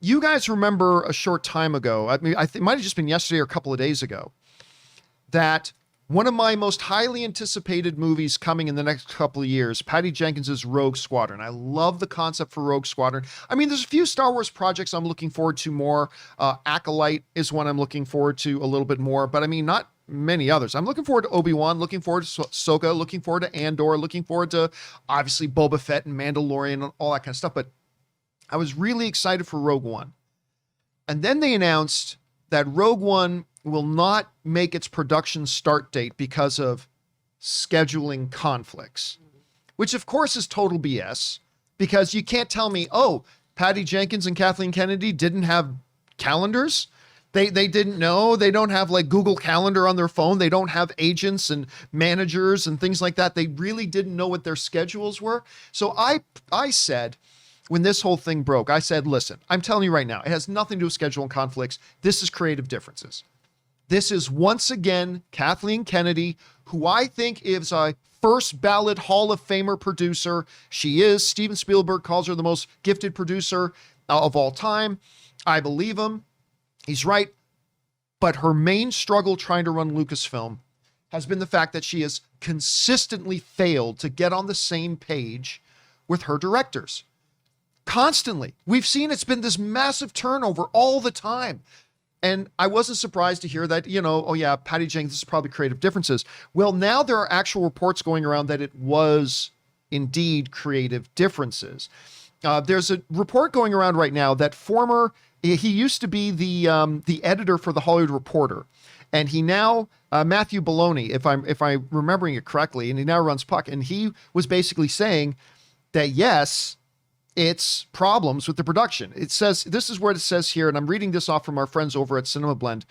you guys remember a short time ago, I mean, it might have just been yesterday or a couple of days ago, that one of my most highly anticipated movies coming in the next couple of years, Patty Jenkins's Rogue Squadron. I love the concept for Rogue Squadron. I mean, there's a few Star Wars projects I'm looking forward to more. Acolyte is one I'm looking forward to a little bit more, but I mean, not many others. I'm looking forward to Obi-Wan, looking forward to Ahsoka, looking forward to Andor, looking forward to obviously Boba Fett and Mandalorian and all that kind of stuff. But I was really excited for Rogue One. And then they announced that Rogue One will not make its production start date because of scheduling conflicts, which of course is total BS, because you can't tell me, oh, Patty Jenkins and Kathleen Kennedy didn't have calendars. They didn't know. They don't have like Google Calendar on their phone. They don't have agents and managers and things like that. They really didn't know what their schedules were. So I said, when this whole thing broke, I said, listen, I'm telling you right now, it has nothing to do with scheduling conflicts. This is creative differences. This is once again Kathleen Kennedy, who I think is a first ballot Hall of Famer producer. She is. Steven Spielberg calls her the most gifted producer of all time. I believe him. He's right. But her main struggle trying to run Lucasfilm has been the fact that she has consistently failed to get on the same page with her directors. Constantly. We've seen it's been this massive turnover all the time. And I wasn't surprised to hear that, oh yeah, Patty Jenkins is probably creative differences. Well, now there are actual reports going around that it was indeed creative differences. There's a report going around right now that he used to be the editor for the Hollywood Reporter. And he now, Matthew Bologna, if I'm remembering it correctly, and he now runs Puck. And he was basically saying that, yes, it's problems with the production. It says, this is what it says here, and I'm reading this off from our friends over at Cinema Blend,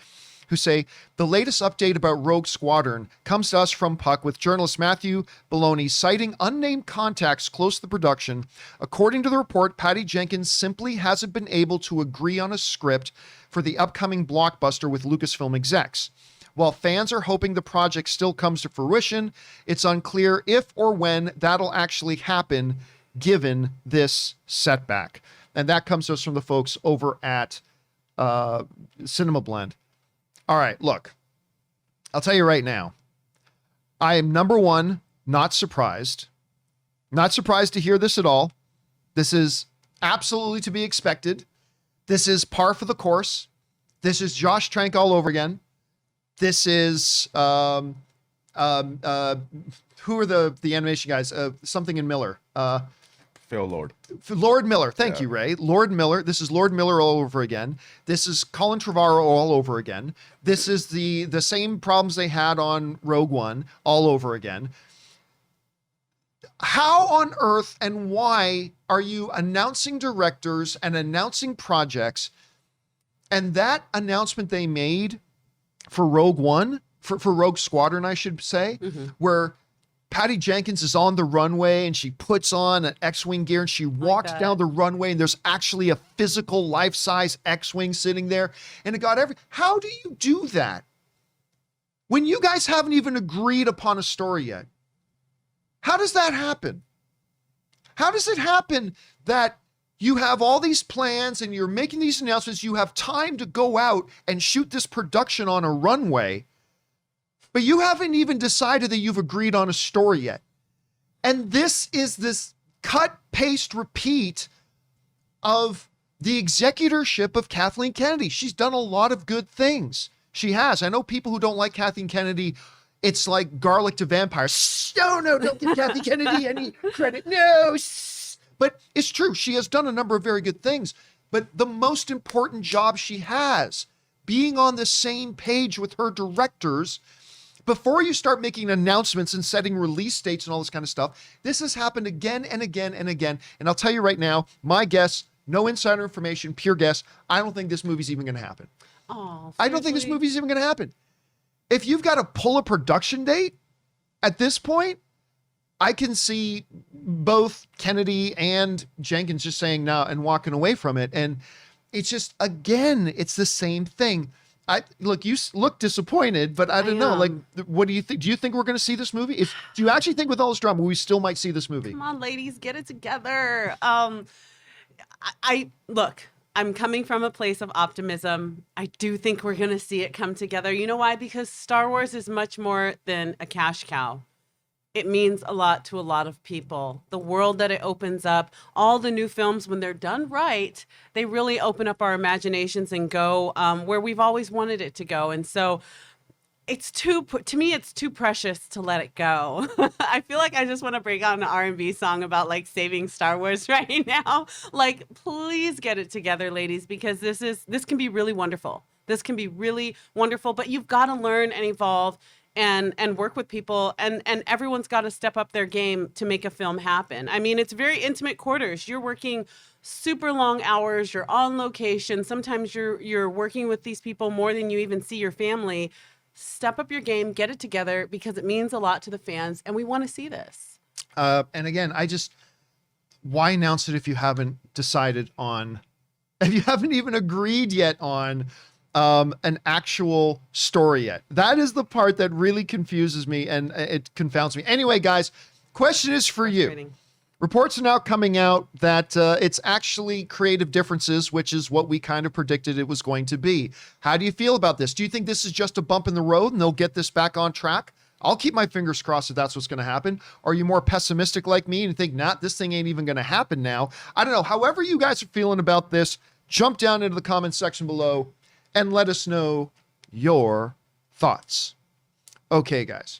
who say, the latest update about Rogue Squadron comes to us from Puck with journalist Matthew Bologna citing unnamed contacts close to the production. According to the report, Patty Jenkins simply hasn't been able to agree on a script for the upcoming blockbuster with Lucasfilm execs. While fans are hoping the project still comes to fruition, it's unclear if or when that'll actually happen, given this setback. And that comes to us from the folks over at Cinema Blend. All right, look, I'll tell you right now, I am number one, not surprised to hear this at all. This is absolutely to be expected. This is par for the course. This is Josh Trank all over again. This is, who are the animation guys? Something in Miller. Phil Lord. Lord Miller. Thank you, Ray. Lord Miller. This is Lord Miller all over again. This is Colin Trevorrow all over again. This is the same problems they had on Rogue One all over again. How on earth and why are you announcing directors and announcing projects, and that announcement they made for Rogue One, for Rogue Squadron, I should say, where Patty Jenkins is on the runway and she puts on an X-Wing gear and she walks down the runway and there's actually a physical life-size X-Wing sitting there, and it got how do you do that when you guys haven't even agreed upon a story yet? How does that happen? How does it happen that you have all these plans and you're making these announcements, you have time to go out and shoot this production on a runway, but you haven't even decided that you've agreed on a story yet? And this is this cut, paste, repeat of the executorship of Kathleen Kennedy. She's done a lot of good things. She has. I know people who don't like Kathleen Kennedy, it's like garlic to vampires. No, don't give Kathleen Kennedy any credit. No. But it's true. She has done a number of very good things. But the most important job she has, being on the same page with her directors, before you start making announcements and setting release dates and all this kind of stuff, this has happened again and again and again. And I'll tell you right now, my guess, no insider information, pure guess, I don't think this movie's even going to happen. Oh, I don't think this movie's even going to happen. If you've got to pull a production date at this point, I can see both Kennedy and Jenkins just saying no and walking away from it. And it's just, again, it's the same thing. You look disappointed, but I don't know. Like, what do you think? Do you think we're going to see this movie? Do you actually think with all this drama, we still might see this movie? Come on, ladies, get it together. I'm coming from a place of optimism. I do think we're going to see it come together. You know why? Because Star Wars is much more than a cash cow. It means a lot to a lot of people. The world that it opens up, all the new films, when they're done right, they really open up our imaginations and go where we've always wanted it to go. And so to me, it's too precious to let it go. I feel like I just want to break out an R&B song about like saving Star Wars right now. Like, please get it together, ladies, because this can be really wonderful. This can be really wonderful, but you've got to learn and evolve and work with people, and everyone's got to step up their game to make a film happen. I mean, it's very intimate quarters. You're working super long hours, you're on location. Sometimes you're working with these people more than you even see your family. Step up your game, get it together, because it means a lot to the fans, and we want to see this. And again, why announce it if you haven't decided on, if you haven't even agreed yet on an actual story yet? That is the part that really confuses me and it confounds me. Anyway, guys, question is for you. Reports are now coming out that it's actually creative differences, which is what we kind of predicted it was going to be. How do you feel about this? Do you think this is just a bump in the road and they'll get this back on track? I'll keep my fingers crossed if that's what's going to happen. Are you more pessimistic like me and think, nah, this thing ain't even going to happen now? I don't know. However you guys are feeling about this, jump down into the comments section below and let us know your thoughts. Okay, guys.